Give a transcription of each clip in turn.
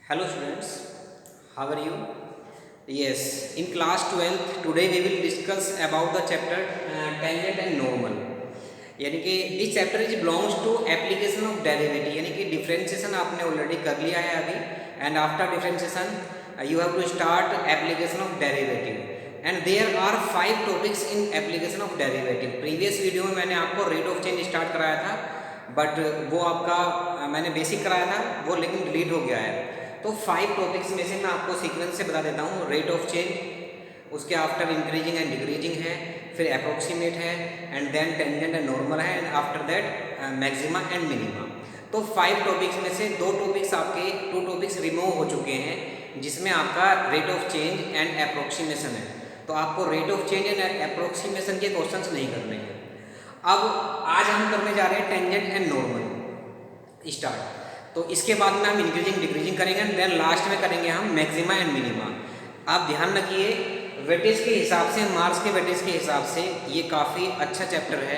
Hello students, how are you? Yes, in class 12th today we will discuss about the chapter tangent and normal. यानी कि this chapter is belongs to application of derivative, यानी कि differentiation आपने already कर लिया है अभी, and after differentiation you have to start application of derivative and there are 5 topics in application of derivative. Previous video में मैंने आपको रेट ऑफ चेंज स्टार्ट कराया था, बट वो आपका मैंने बेसिक कराया था वो, लेकिन डिलीट हो गया है. तो 5 टॉपिक्स में से मैं आपको सीक्वेंस से बता देता हूँ. रेट ऑफ चेंज, उसके आफ्टर इंक्रीजिंग एंड डिक्रीजिंग है, फिर अप्रोक्सीमेट है, and then tangent and normal है, and after that maxima and minima. तो 5 टॉपिक्स में से 2 टॉपिक्स आपके 2 टॉपिक्स रिमूव हो चुके हैं, जिसमें आपका rate of change and approximation है. तो आपको rate of change and approximation के क्वेश्चंस नहीं करने हैं. अब आज हम करने जा रहे हैं टेंजेंट एंड नॉर्मल स्टार्ट. तो इसके बाद में हम इंक्रीजिंग डिक्रीजिंग करेंगे, देन लास्ट में करेंगे हम मैक्सिमा एंड मिनिमा. आप ध्यान रखिए, वेटेज के हिसाब से, मार्क्स के वेटेज के हिसाब से ये काफ़ी अच्छा चैप्टर है.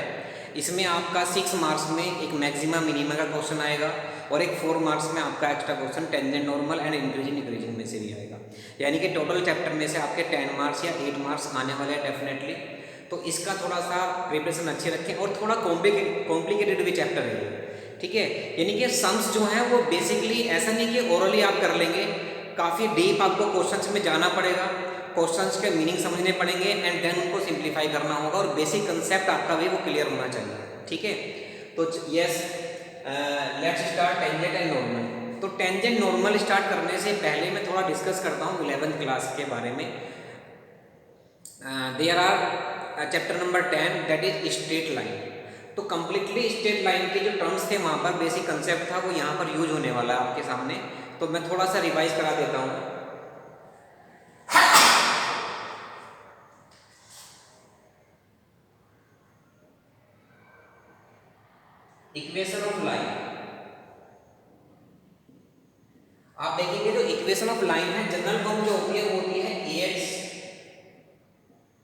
इसमें आपका 6 मार्क्स में एक मैक्सिमा मिनिमा का क्वेश्चन आएगा, और एक 4 मार्क्स में आपका extra question tangent normal and increasing decreasing में से भी आएगा. यानी कि टोटल चैप्टर में से आपके 10 मार्क्स या 8 मार्क्स आने वाले हैं डेफिनेटली. तो इसका थोड़ा सा प्रिपरेशन अच्छे रखें, और थोड़ा कॉम्प्लिकेटेड भी चैप्टर है, ठीक है. यानी कि सम्स जो हैं वो बेसिकली ऐसा नहीं कि ओरली आप कर लेंगे, काफ़ी डीप आपको क्वेश्चंस में जाना पड़ेगा, क्वेश्चंस के मीनिंग समझने पड़ेंगे, एंड देन उनको सिंप्लीफाई करना होगा, और बेसिक कंसेप्ट आपका भी वो क्लियर होना चाहिए, ठीक है. तो yes, let's start tangent and normal. तो टेंजेंट नॉर्मल स्टार्ट करने से पहले मैं थोड़ा डिस्कस करता हूँ 11th क्लास के बारे में. There are chapter number 10 that is straight line. तो कंप्लीटली स्ट्रेट लाइन के जो टर्म्स थे वहाँ पर बेसिक कंसेप्ट था वो यहाँ पर यूज होने वाला है आपके सामने. तो मैं थोड़ा सा रिवाइज करा देता हूँ. इक्वेशन ऑफ लाइन आप देखेंगे तो इक्वेशन ऑफ लाइन है, जनरल फॉर्म जो होती है वो होती है ax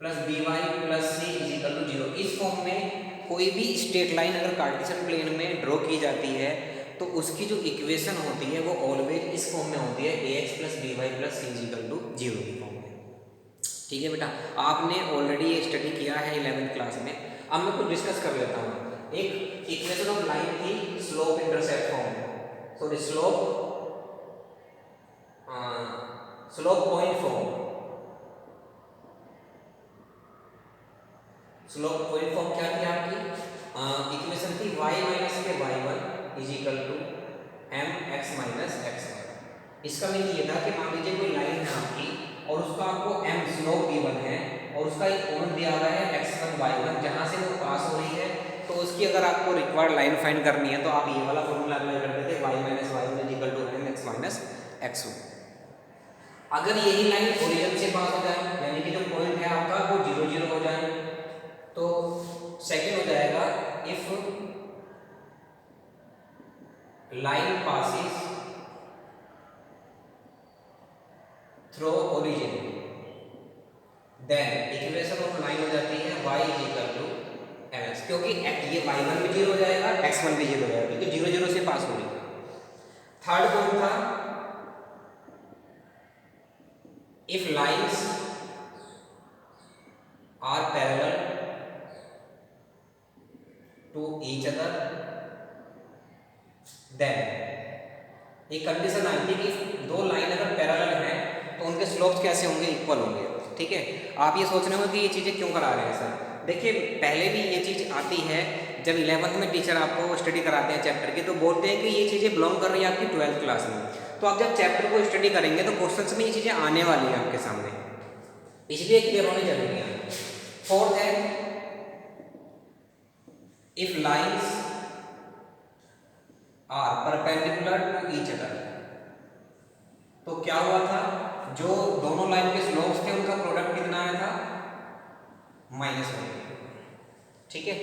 plus b y plus c is equal to 0. इस फॉर्म में कोई भी स्ट्रेट लाइन अगर कार्टेशियन प्लेन में ड्रॉ की जाती है तो उसकी जो इक्वेशन होती है वो ऑलवेज इस फॉर्म में होती है ax plus b y plus c is equal to 0 की फॉर्म में. ठीक है बेटा, आपने ऑलरेडी ये स्टडी किया है 11th क्लास में. अब मैं कुछ डिस्कस कर लेता हूँ. एक इक्वेशन ऑफ लाइन थी slope intercept form, sorry slope point form. Slope point form क्या थी आपकी? इक्वेशन थी y माइनस के y1 is equal to mx minus xy. इसका मीनिंग ये था कि मान लीजिए कोई लाइन है आपकी और उसका आपको m स्लोप गिवन है, और उसका एक कोण दिया हुआ है x1 y1 जहां से वो पास हो रही है. तो उसकी अगर आपको रिक्वायर्ड लाइन फाइंड करनी है तो आप ये वाला फॉर्मूला अप्लाई कर देते y minus y1 is equal to mx minus xy. अगर यही लाइन ओरिजिन से पास हो जाए, यानी कि जो पॉइंट है आपका वो 0 0 हो जाए, तो सेकंड हो जाएगा if line passes through origin, then equation of line हो जाती है y is equal to mx. क्योंकि ये y1 भी 0 हो जाएगा, x1 भी 0 हो जाएगा, क्योंकि 0 0 से पास हो रही है. थर्ड पॉइंट था if lines are parallel to each other, then एक कंडीशन आई थी कि दो लाइन अगर पैरेलल हैं तो उनके स्लोप्स कैसे होंगे? इक्वल होंगे. ठीक है, आप ये सोच रहे हो कि ये चीज़ें क्यों करा रहे हैं सर. देखिए, पहले भी ये चीज़ आती है जब 11th में टीचर आपको स्टडी कराते हैं चैप्टर की, तो बोलते हैं कि ये चीज़ें बिलोंग कर रही है आपकी 12th क्लास में. तो आप जब चैप्टर को स्टडी करेंगे तो क्वेश्चंस में ये चीज़ें आने वाली हैं आपके सामने, इसलिए क्लियर होनी जरूरी है. फोर्थ है if lines are perpendicular to each other. तो क्या हुआ था, जो दोनों लाइन के स्लोप्स थे उनका प्रोडक्ट कितना आया था? -1. ठीक है,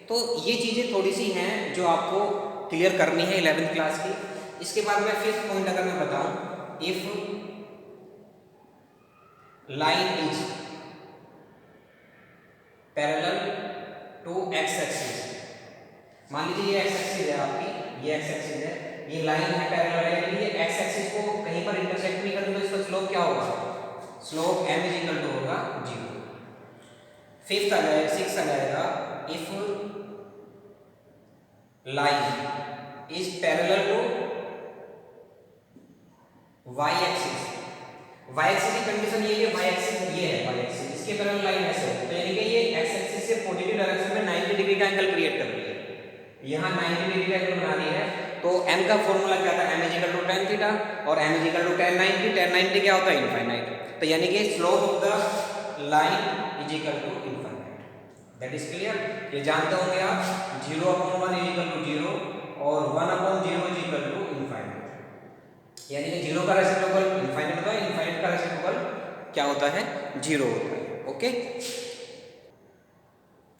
तो ये चीज़ें थोड़ी सी हैं जो आपको क्लियर करनी है 11th क्लास की. इसके बाद में फिफ्थ पॉइंट अगर मैं बताऊं, if line is parallel to x axis. मान लीजिए ये एक्स एक्सिस है आपकी, ये एक्स एक्सिस है, ये लाइन है पैरेलल है, ये एक्स एक्सिस को कहीं पर slope m is equal to होगा 0। फिफ्थ आ जाएगा, सिक्स आ जाएगा, if line is parallel to y axis. y axis की कंडीशन ये है, y एक्सिस ये है, y एक्सिस इसके पैरेलल लाइन ऐसे है, तो यानी कि ये x एक्सिस से पॉजिटिव डायरेक्शन में 90 डिग्री का एंगल क्रिएट कर रही है। यहाँ 90 डिग्री का एंगल बना रही है, तो m का फॉर्मूला क्या था, m is equal to tan theta, और m is equal to tan 90। tan 90 क्या होता है, इनफाइनाइट। तो यानी कि slope of the line is equal to infinite. That is clear. ये जानते होंगे आप, 0/1 इज इक्वल टू 0 और 1/0 इज इक्वल टू इनफाइनाइट। यानी कि 0 का रेसिप्रोकल इनफाइनाइट होता है, इनफाइनाइट का रेसिप्रोकल क्या होता है, 0 होता है। ओके,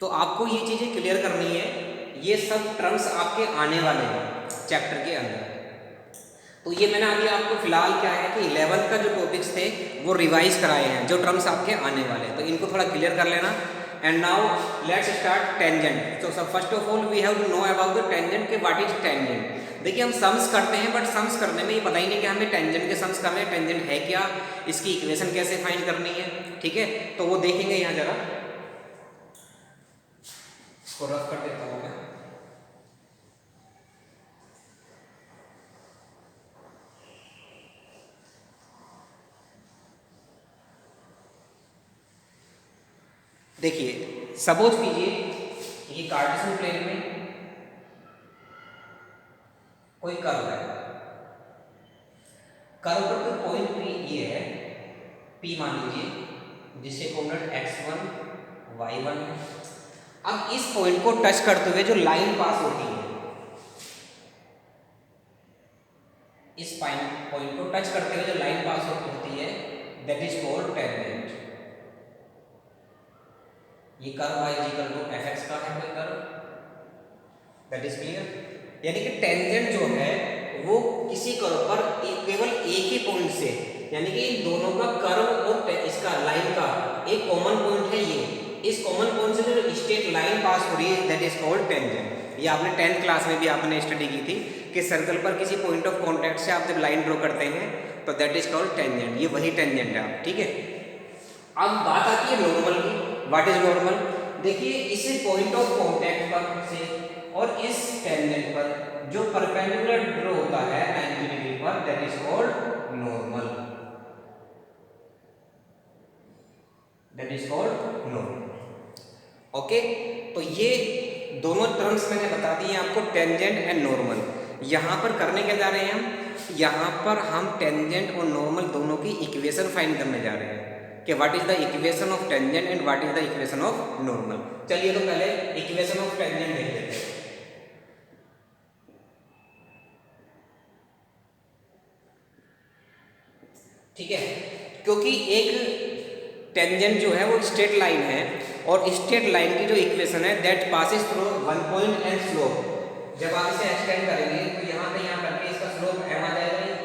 तो आपको ये चीजें क्लियर करनी है, ये सब टर्म्स आपके आने वाले हैं चैप्टर के अंदर। तो ये मैंने अभी आपको फिलहाल क्या है कि 11th का जो टॉपिक्स थे वो रिवाइज कराए हैं, जो टर्म्स आपके आने वाले हैं, तो इनको थोड़ा क्लियर कर लेना। And now let's start tangent. तो सब first of all we have to know about the tangent के व्हाट इज टेंजेंट। देखिए हम सम्स करते हैं, बट सम्स करने में ये पता ही नहीं कि हमें टेंजेंट के सम्स करने हैं, टेंजेंट है क्या, इसकी इक्वेशन कैसे फाइंड करनी है। ठीक है, तो वो देखेंगे। यहाँ जरा इसको रफ कर देता हूँ मैं। देखिए सपोज कीजिए ये कार्टेशियन प्लेन में कोई कर्व है, कर्व पर कोई पॉइंट पी ये है, पी मान लीजिए, जिससे कोऑर्डिनेट x1 y1 है। अब इस पॉइंट को टच करते हुए जो लाइन पास होती है, इस पॉइंट को टच करते हुए जो लाइन पास होती है, दैट इज कॉल्ड टेंजेंट। ये curve y equal to fx का है कोई कर्व, दैट इज क्लियर। यानी कि टेंजेंट जो है वो किसी कर्व पर केवल एक ही पॉइंट से, यानी कि इन दोनों का कर्व और इसका लाइन का एक कॉमन पॉइंट है, इस कॉमन पॉइंट से जो स्ट्रेट लाइन पास हो रही है, दैट इज कॉल्ड टेंजेंट। ये आपने 10th क्लास में भी आपने स्टडी की थी कि सर्कल पर किसी पॉइंट ऑफ कॉन्टैक्ट से आप जब लाइन ड्रॉ करते हैं तो दैट इज कॉल्ड टेंजेंट। ये वही टेंजेंट है आप, ठीक है। अब बात आती है नॉर्मल की। What is normal? देखिए इस पॉइंट ऑफ कॉन्टैक्ट पर से और इस टेंजेंट पर जो परपेंडिकुलर ड्रॉ होता है 90 डिग्री पर, that is called normal, that is called normal. Okay, तो ये दोनों टर्म्स मैंने बता दिए आपको, टेंजेंट एंड नॉर्मल। यहाँ पर करने क्या जा रहे हैं हम, यहाँ पर हम टेंजेंट और नॉर्मल दोनों की इक्वेशन फाइंड करने जा रहे हैं कि what is the equation of tangent and what is the equation of normal. चलिए तो पहले इक्वेशन ऑफ टेंजेंट देख लेते हैं। ठीक है, क्योंकि एक टेंजेंट जो है वो स्ट्रेट लाइन है, और स्ट्रेट लाइन की जो इक्वेशन है that passes through one point and slope. जब आप इसे एक्सटेंड करेंगे तो यहाँ पे यहाँ करके इसका स्लोप m आ जाएगा,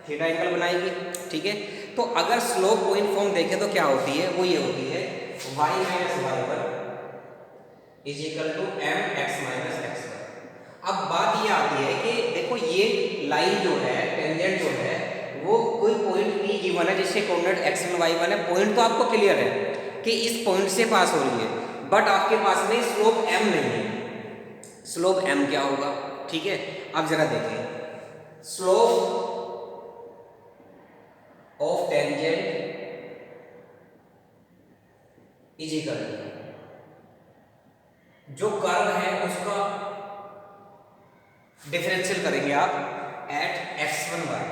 थीटा एंगल बनाएगी। ठीक है, तो अगर स्लोप पॉइंट फॉर्म देखें तो क्या होती है, वो ये होती है y minus y1 is equal to mx minus x1। अब बात ये आती है कि देखो ये लाइन जो है, टेंजेंट जो है, वो कोई पॉइंट P गिवन है जिससे कोऑर्डिनेट x1 y1 है। पॉइंट तो आपको क्लियर है कि इस पॉइंट से पास हो रही है, बट आपके पास में स्लोप m नहीं है। स्लोप m क्या होगा? ठीक है, अब जरा देखिए, slope of tangent is equal जो कर्व है उसका डिफरेंशियल करेंगे आप एट x1 y।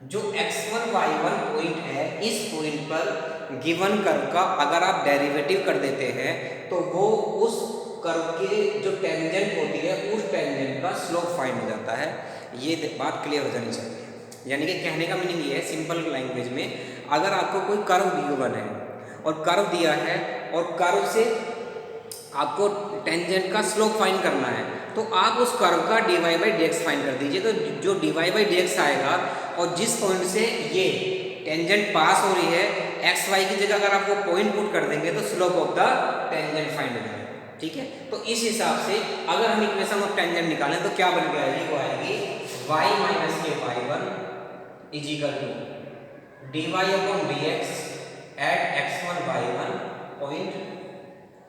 जो x1 y1 पॉइंट है, इस पॉइंट पर गिवन कर्व का अगर आप डेरिवेटिव कर देते हैं तो वो उस कर्व के जो टेंजेंट होती है उस टेंजेंट का स्लोप फाइंड हो जाता है। ये बात क्लियर हो जानी चाहिए। यानी कि कहने का मीनिंग ये है सिंपल लैंग्वेज में, अगर आपको कोई कर्व गिवन है और कर्व दिया है और कर्व से आपको टेंजेंट का स्लोप फाइंड करना है, तो आप उस कर्व का dy बाई dx फाइंड कर दीजिए। तो जो dy बाई dx आएगा और जिस पॉइंट से ये टेंजेंट पास हो रही है, एक्स वाई की जगह अगर आप वो पॉइंट पुट कर देंगे तो slope of the tangent find हो जाएगा। ठीक है, तो इस हिसाब से अगर हम इक्वेशन ऑफ टेंजेंट निकालें तो क्या बन के आएगी, वो आएगी y माइनस के y1 is equal to dy upon dx at x1 y1 point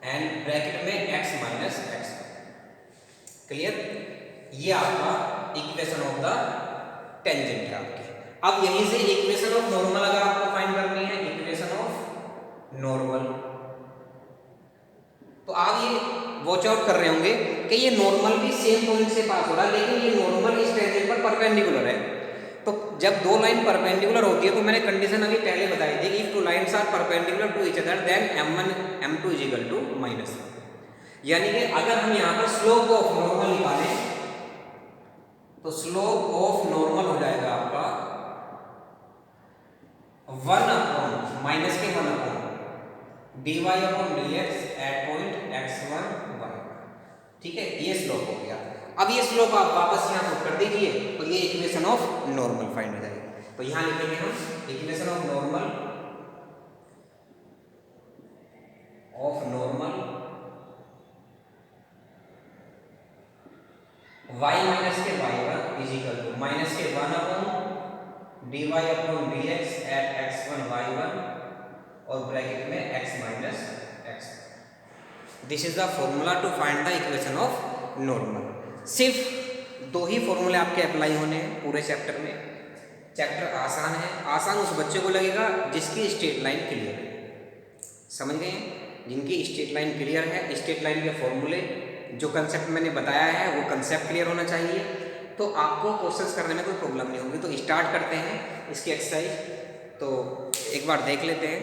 and bracket में x माइनस x1। क्लियर? ये आपका इक्वेशन ऑफ द टेंजेंट है आपकी। अब यहीं से इक्वेशन ऑफ नॉर्मल अगर आपको फाइंड करनी है, इक्वेशन ऑफ नॉर्मल, तो आप ये वॉच आउट कर रहे होंगे कि ये नॉर्मल भी सेम पॉइंट से पास हो रहा है, लेकिन ये नॉर्मल इस टेंजेंट पर परपेंडिकुलर है। तो जब दो लाइन परपेंडिकुलर होती है तो मैंने कंडीशन अभी पहले बताई थी, if two lines are perpendicular to each other then m1 m2 is equal to -1। यानी कि अगर हम यहाँ पर स्लोप ऑफ नॉर्मल निकालें तो स्लोप ऑफ नॉर्मल हो जाएगा आपका 1 अपॉन माइनस के 1 upon dy upon dx at point x1 y। ठीक है, ये स्लोप हो गया। अब ये स्लोप आप वापस यहाँ पुट कर दीजिए तो ये इक्वेशन ऑफ नॉर्मल फाइंड हो जाएगी। तो यहाँ लिखेंगे हम equation of normal y minus के y1 is equal to minus के 1 upon dy upon dx at x1 y1 और ब्रैकेट में x minus x। This is the formula to find the equation of normal. सिर्फ दो ही फॉर्मूले आपके apply होने हैं पूरे चैप्टर में। चैप्टर आसान है, आसान उस बच्चे को लगेगा जिसकी स्ट्रेट लाइन क्लियर है। समझ गए? जिनकी स्ट्रेट लाइन क्लियर है, स्ट्रेट लाइन के फॉर्मूले जो कंसेप्ट मैंने बताया है वो कंसेप्ट क्लियर होना चाहिए, तो आपको क्वेश्चंस करने में कोई प्रॉब्लम नहीं होगी। तो स्टार्ट करते हैं इसकी एक्सरसाइज, तो एक बार देख लेते हैं।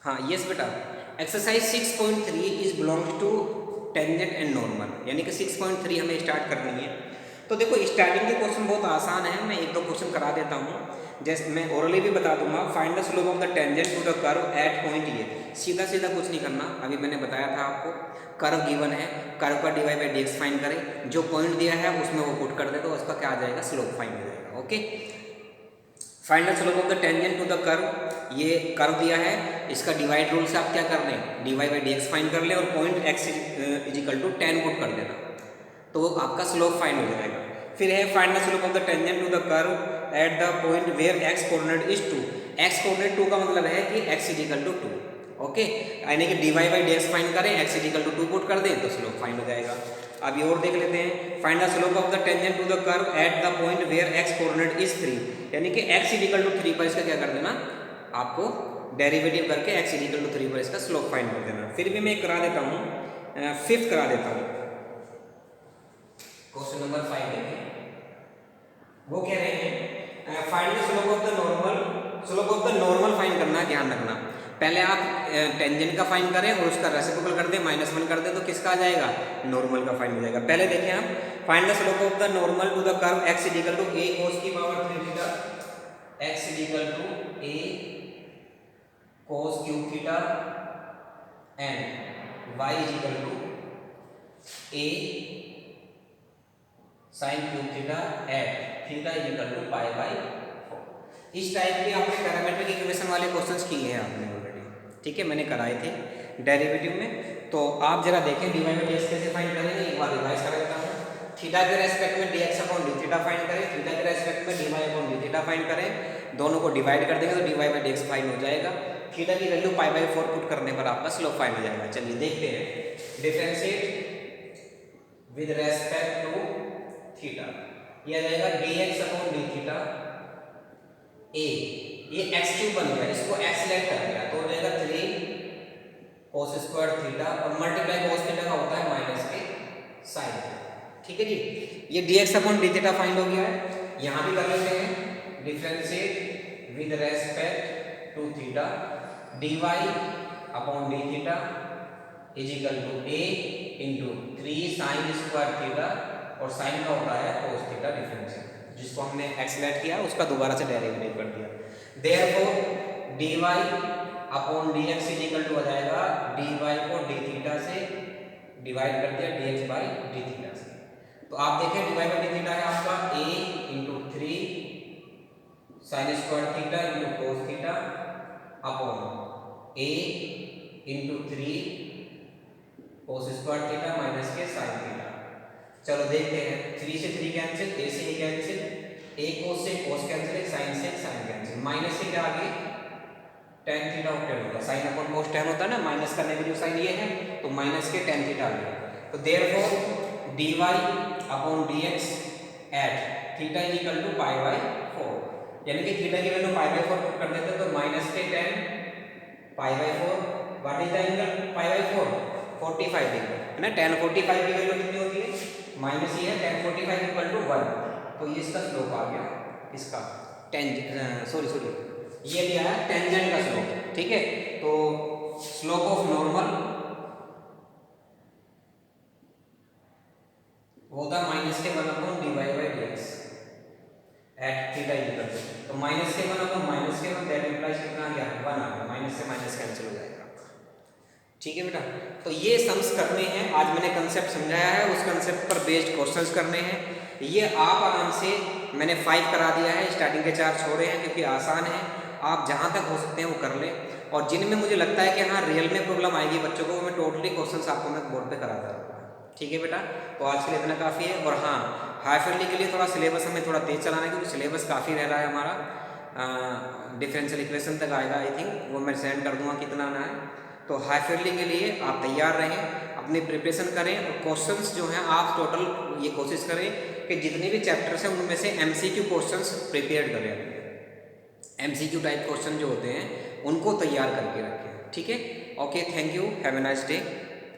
हाँ यस बेटा, exercise 6.3 is belongs to tangent and normal, यानी कि 6.3 हमें स्टार्ट करनी है। तो देखो स्टार्टिंग के क्वेश्चन बहुत आसान है, मैं एक दो क्वेश्चन करा देता हूँ, जैसे मैं ओरली भी बता दूंगा। Find the slope of the tangent to the curve at point ये। सीधा सीधा कुछ नहीं करना, अभी मैंने बताया था आपको, कर्व गिवन है, कर्व का dy बाई dx फाइंड करें, जो पॉइंट दिया है उसमें वो पुट कर दे तो उसका क्या आ जाएगा, स्लोप फाइंड हो जाएगा। Okay, find the slope of the tangent to the curve. ये कर्व दिया है, इसका डिवाइड रूल से आप क्या कर लें, dy बाई dx फाइंड कर लें और point x is equal to 10 put कर देना, तो वो आपका स्लोप फाइंड हो जाएगा। फिर है find the slope of the tangent to the curve at the point where x coordinate is 2। x coordinate 2 का मतलब है कि x is equal to 2। Okay, यानी कि dy बाई dx फाइंड करें, x is equal to 2 put कर दें तो स्लोप फाइंड हो जाएगा। अभी और देख लेते हैं, find the slope of the tangent to the curve at the point where x coordinate is 3, यानी कि x इज इक्वल टू 3 पर इसका क्या कर देना, आपको डेरिवेटिव करके x इज इक्वल टू 3 पर इसका स्लोप फाइंड कर देना। फिर भी मैं करा देता हूँ, फिफ्थ करा देता हूँ, क्वेश्चन नंबर 5 देखें। वो कह रहे हैं find the slope of the normal. Slope of the normal find करना, ध्यान रखना, पहले आप टेंजेंट का फाइंड करें और उसका रेसिप्रोकल कर दें, -1 कर दें तो किसका आ जाएगा, नॉर्मल का फाइंड हो जाएगा। पहले देखें हम, find the slope of the normal to the curve x is equal to a cos की power 3 theta, x is equal to a cos cube theta and y is equal to a sin cube theta at theta is equal to pi by 4। इस type के आपने parametric equation वाले questions किए हैं आपने already, ठीक है, मैंने कराए थे डेरिवेटिव में। तो आप जरा देखें dy बाई dx कैसे फाइंड करेंगे, एक बार रिवाइज कर देता हूँ। थीटा के रेस्पेक्ट में dx upon d theta find करें, थीटा के रेस्पेक्ट में dy upon d theta find करें, दोनों को डिवाइड कर देंगे तो dy बाई dx फाइंड हो जाएगा। थीटा की वैल्यू पाई बाई 4 पुट करने पर आपका स्लोप फाइंड हो जाएगा। चलिए देखते हैं, differentiate with respect to theta, ये आ जाएगा dx upon d theta a, ये x क्यूब बन गया, इसको x लेट कर दिया तो हो जाएगा 3 cos स्क्वायर थीटा और मल्टीप्लाई cos थीटा का होता है माइनस के साइन। ठीक है जी, ये dx upon d theta find हो गया है। यहाँ भी कर लेते हैं, differentiate with respect to theta dy upon d theta is equal to a into 3 sine square theta और साइन का होता है cos थीटा डिफरेंशियल, जिसको हमने x लेट किया उसका दोबारा से डेरिवेटिव कर दिया। Therefore dy upon dx is equal to हो जाएगा dy को d थीटा से डिवाइड कर दिया dx बाई d थीटा से। तो आप देखें dy बाई d थीटा है आपका a into 3 sine square theta into cos theta upon a into 3 cos square theta minus के साइन थीटा। चलो देखते हैं, 3 से 3 कैंसिल, a से a कैंसिल, a cos से cos कैंसिल, sin से से साइन कैंसिल, माइनस से क्या आ गई टेन थीटा ऑक्टेट होगा, साइन अपॉन कोस टेन होता है ना, माइनस करने में जो साइन ये है तो माइनस के टेन थीटा आ गया। तो therefore d y upon d x at theta is equal to pi by 4, यानी कि थीटा की वैल्यू पाई बाई 4 पुट कर देते तो माइनस के 10 पाई by 4, what is the angle pi by 4 45 degree है ना। tan 45 की वैल्यू कितनी होती है माइनस ही है, tan 45 इक्वल टू 1, तो ये इसका स्लोप आ गया, इसका सॉरी ये लिया है टेंजेंट का स्लोप, ठीक है। तो स्लोप ऑफ नॉर्मल होता माइनस के 1 upon d y by d x at theta equal to, तो माइनस के 1 अपॉन माइनस के 1 दैट इंप्लाइज कितना आ गया 1 आ गया, माइनस से माइनस कैंसिल हो जाएगा, ठीक है बेटा। तो ये सम्स करने हैं, आज मैंने कंसेप्ट समझाया है, उस कंसेप्ट पर बेस्ड क्वेश्चंस करने हैं। ये आप आराम से, मैंने 5 करा दिया है, स्टार्टिंग के 4 छोड़े हैं क्योंकि आसान है, आप जहाँ तक हो सकते हैं वो कर लें, और जिनमें मुझे लगता है कि हाँ रियल में प्रॉब्लम आएगी बच्चों को, मैं टोटली क्वेश्चंस आपको मैं बोर्ड पे कराता रहूँगा, ठीक है बेटा। तो आज के लिए इतना काफ़ी है। और हाँ, हाफ ईयरली के लिए थोड़ा सिलेबस हमें थोड़ा तेज चलाना है क्योंकि सिलेबस काफ़ी रह रहा है हमारा, डिफरेंशियल इक्वेशन तक आएगा आई थिंक, वो मैं सेंड कर दूँगा कितना आना है। तो हाफ ईयरली के लिए आप तैयार रहें, अपनी प्रिपरेशन करें, और क्वेश्चंस जो हैं आप टोटल ये कोशिश करें कि जितने भी चैप्टर्स हैं उनमें से एमसीक्यू क्वेश्चंस प्रिपेयर करें, एमसीक्यू टाइप क्वेश्चन जो होते हैं उनको तैयार करके रखें, ठीक है। Okay, thank you, have a nice day.